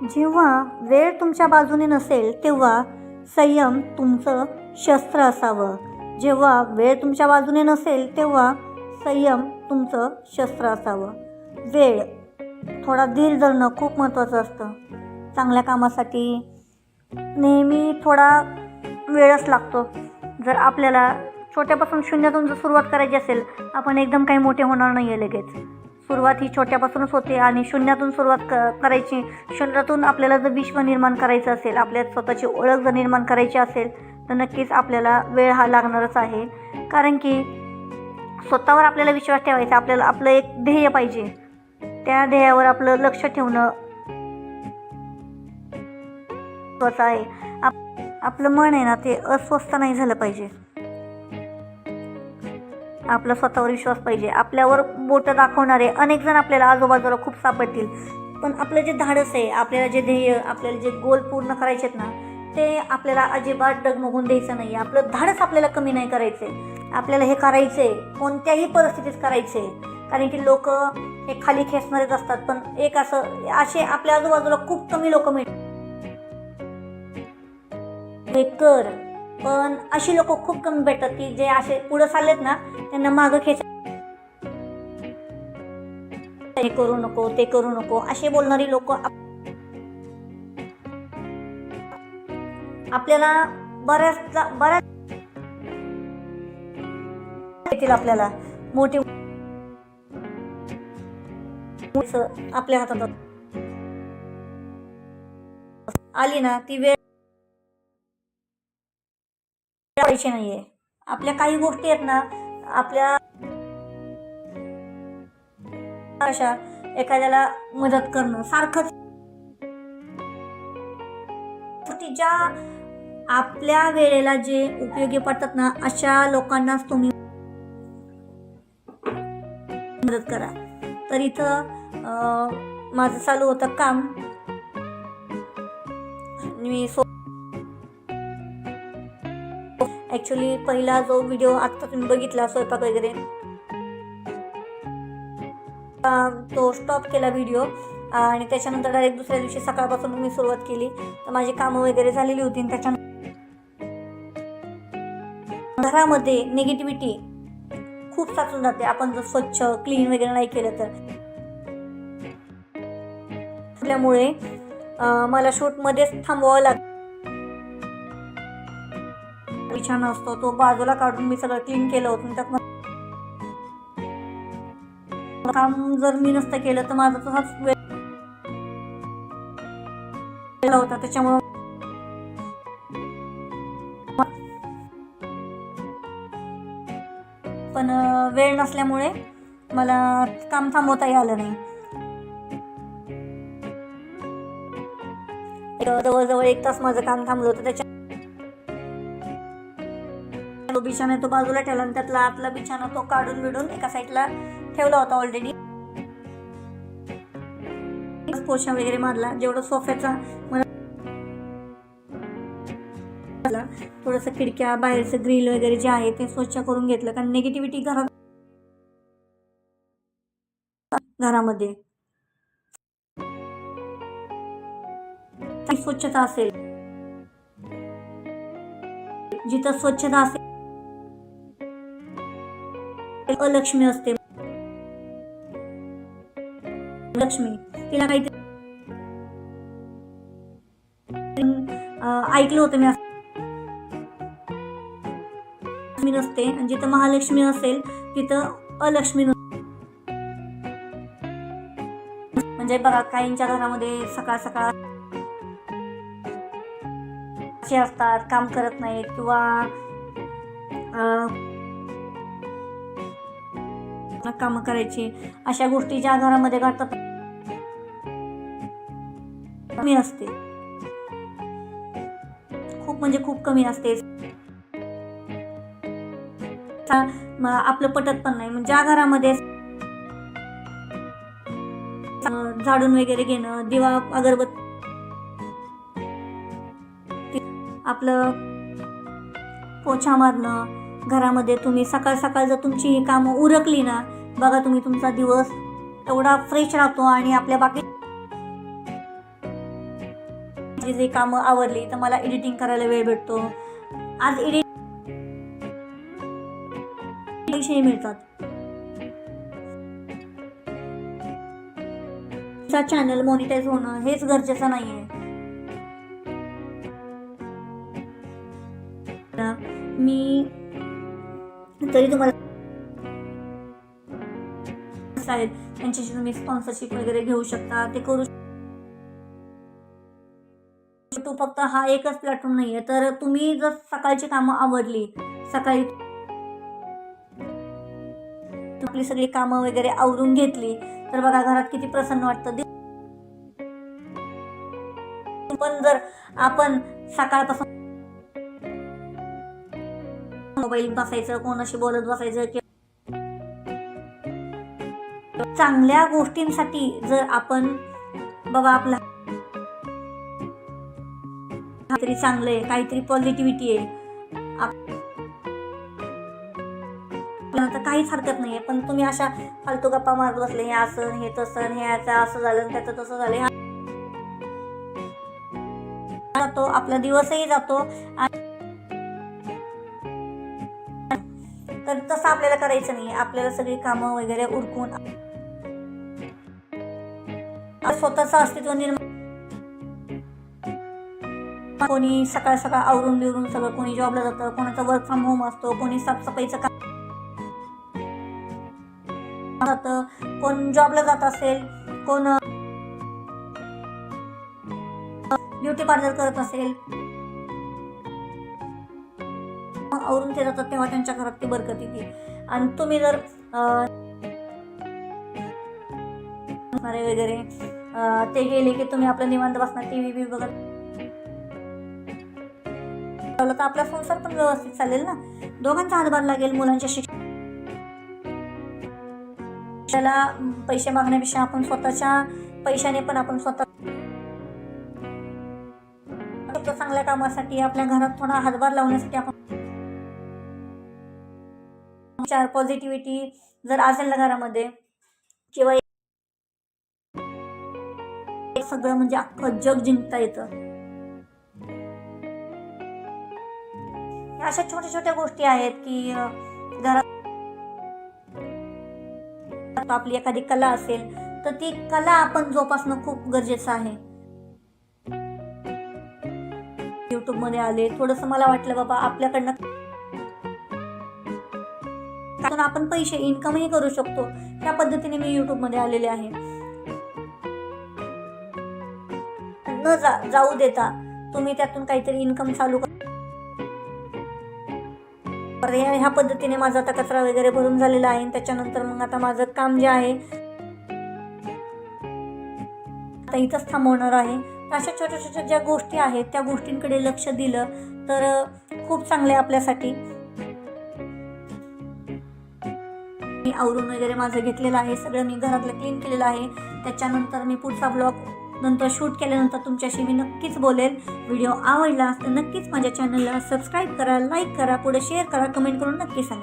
जेव्हा वेळ तुमच्या बाजूने नसेल तेव्हा संयम तुमचं शस्त्र असावं. जेव्हा वेळ तुमच्या बाजूने नसेल तेव्हा संयम तुमचं शस्त्र असावं. वेळ थोडा धीर धरणं खूप महत्त्वाचं असतं. चांगल्या कामासाठी नेहमी थोडा वेळच लागतो. जर आपल्याला छोट्यापासून शून्यातून जर सुरुवात करायची असेल, आपण एकदम काही मोठे होणार नाही आहे लगेच. सुरुवात ही छोट्यापासूनच होते आणि शून्यातून सुरुवात करायची. शून्यातून आपल्याला जर विश्व निर्माण करायचं असेल, आपल्या स्वतःची ओळख जर निर्माण करायची असेल तर नक्कीच आपल्याला वेळ हा लागणारच आहे. कारण की स्वतःवर आपल्याला विश्वास ठेवायचा. आपल्याला आपलं एक ध्येय पाहिजे. त्या ध्येयावर आपलं लक्ष ठेवणं महत्त्वाचं आहे. आपलं मन आहे ना, ते अस्वस्थ नाही झालं पाहिजे. आपला स्वतःवर विश्वास पाहिजे. आपल्यावर बोटं दाखवणारे अनेक जण आपल्याला आजूबाजूला खूप सापडतील, पण आपलं जे धाडस आहे, आपल्याला जे ध्येय, आपल्याला जे गोल पूर्ण करायचे आहेत ना, ते आपल्याला अजिबात डगमगून द्यायचं नाही. आपलं धाडस आपल्याला कमी नाही करायचं आहे. आपल्याला हे करायचं आहे, कोणत्याही परिस्थितीत करायचं आहे. कारण की लोक हे खाली खेचणारेच असतात, पण एक असे आपल्या आजूबाजूला खूप कमी लोक मिळतात. हे कर, पण अशी लोक खूप कमी भेटतात की जे असे पुढे चाललेत ना, त्यांना मागं हे करू नको, ते करू नको असे बोलणारी लोक आपल्याला बऱ्याच आपल्याला मोठी आपल्या हातात आली ना, ती वेळ पैसे नाहीये. आपल्या काही गोष्टी आहेत ना, आपल्या अशा एखाद्याला मदत करणं सारखंच ज्या आपल्या वेळेला जे उपयोगी पडतात ना, अशा लोकांनाच तुम्ही मदत करा. तर इथं माझं चालू होतं काम. मी ॲक्च्युली पहिला जो व्हिडिओ आत्ता तुम्ही बघितला स्वयंपाक वगैरे, तो स्टॉप केला व्हिडिओ आणि त्याच्यानंतर डायरेक्ट दुसऱ्या दिवशी सकाळपासून मी सुरुवात केली. तर माझी कामं वगैरे झालेली होती. आणि त्याच्यानंतर घरामध्ये निगेटिव्हिटी खूप साचून जाते. आपण जर स्वच्छ क्लीन वगैरे नाही केलं तर. त्यामुळे मला शूटमध्येच थांबवावं लागतं. बिछाना असतो तो बाजूला काढून मी सगळं क्लीन केलं होतं. त्यात काम जर मी नसतं केलं तर माझा तसाच वेळ होता. त्याच्यामुळे पण वेळ नसल्यामुळे मला काम थांबवताही आलं नाही. जवळजवळ 1 तास माझं काम थांबलं होतं. त्याच्या बिछाना तो बाजूला ठेवला आणि त्यातला आतला बिछाना तो काढून बिडून एका साईडला ठेवला होता ऑलरेडी. पोछा वगैरे मारला. जेवढं सोफ्याचा मला थोडंसं खिडक्या बाहेरचं ग्रिल वगैरे जे आहे ते स्वच्छ करून घेतलं. कारण निगेटिव्हिटी घरामध्ये स्वच्छता असेल, जिथं स्वच्छता असेल लक्ष्मी असते. लक्ष्मी तिला काहीतरी ऐकलं होतं मी नसते. आणि जिथं महालक्ष्मी असेल तिथं अलक्ष्मी नसते. म्हणजे बघा, काहींच्या घरामध्ये सकाळ सकाळ असतात, काम करत नाहीत किंवा कामं करायची. अशा गोष्टी ज्या घरामध्ये घडतात कमी असते. खूप म्हणजे खूप कमी असते. आपलं पटत पण नाही. म्हणजे ज्या घरामध्ये झाडून वगैरे घेणं, दिवा अगरबत्ती, आपलं पोछा मारणं, घरामध्ये तुम्ही सकाळ सकाळ जर तुमची ही कामं उरकली ना, बघा तुम्ही तुमचा दिवस एवढा फ्रेश राहतो. आणि आपल्या बाकी जे कामं आवरली तर मला एडिटिंग करायला वेळ भेटतो. आज पैसे मिळतात. चॅनल मॉनिटाईज होणं हेच गरजेचं नाहीये. मी तरी तुम्हाला त्यांच्याशी तुम्ही स्पॉन्सरशिप वगैरे घेऊ शकता, ते करू. तो फक्त हा एकच प्लॅटफॉर्म नाहीये. तर तुम्ही जर सकाळची कामं आवरली, सकाळी आपली सगळी कामं वगैरे आवरून घेतली तर बघा घरात किती प्रसन्न वाटतं. पण जर आपण सकाळपासून मोबाईल बसायचं, कोणाशी बोलत बसायचं, चांगल्या गोष्टींसाठी जर आपण बाबा आपला काहीतरी चांगलं आहे, काहीतरी पॉझिटिव्हिटी आहे, तर काहीच हरकत नाहीये. पण तुम्ही अशा फालतू गप्पा मारत बसले, हे असं हे तसं, हे असं झालं त्याचं तसं झालं, जातो आपला दिवसही जातो. तर तसं आपल्याला करायचं नाही. आपल्याला सगळी कामं वगैरे उरकून स्वतःचं अस्तित्व निर्माण. कोणी सकाळ सकाळ आवरून बिवरून सगळं, कोणी जॉबला जातं, कोणाचं वर्क फ्रॉम होम असतो, कोणी साफसफाईचं काम जातं, कोण जॉबला जात असेल, कोण ब्युटी पार्लर करत असेल, आवरून ते जातात तेव्हा त्यांच्या घरात ती बरकत येते. आणि तुम्ही जर वगैरे ते गेले की तुम्ही आपलं निवांत बसणार, टीव्ही बघत, तर आपला संसार पण व्यवस्थित चालेल ना. दोघांचा हातभार लागेल. मुलांच्या शिक्षणाला पैसे मागण्यापेक्षा आपण स्वतःच्या पैशाने पण आपण स्वतः चांगल्या कामासाठी, आपल्या घरात थोडा हातभार लावण्यासाठी आपण चार पॉझिटिव्हिटी जर असेल ना घरामध्ये, किंवा सगळं म्हणजे अख्खं जग जिंकता येतं. अशा छोट्या छोट्या गोष्टी आहेत की घरात आपली एखादी कला असेल तर ती कला आपण जोपासणं खूप गरजेचं आहे. YouTube मध्ये आले, थोडंसं मला वाटलं बाबा आपल्याकडनं आपण पैसे इन्कमही करू शकतो. त्या पद्धतीने मी YouTube मध्ये आलेले आहे. न जाऊ देता तुम्ही त्यातून काहीतरी इन्कम चालू करा. ह्या पद्धतीने माझा आता कचरा वगैरे भरून झालेला आहे. त्याच्यानंतर मग आता माझं काम जे आहे आता इथंच थांबवणार आहे. अशा छोट्या छोट्या ज्या गोष्टी आहेत त्या गोष्टींकडे लक्ष दिलं तर खूप चांगले आपल्यासाठी. मी आवरून वगैरे माझं घेतलेलं आहे, सगळं मी घरातलं क्लीन केलेलं आहे. त्याच्यानंतर मी पुढचा ब्लॉग नंतर शूट केल्यानंतर तुमच्याशी मी नक्कीच बोलेल. व्हिडिओ आवडला तर नक्कीच माझ्या चॅनलला सबस्क्राईब करा, लाईक करा, पुढे शेअर करा, कमेंट करून नक्की सांगा.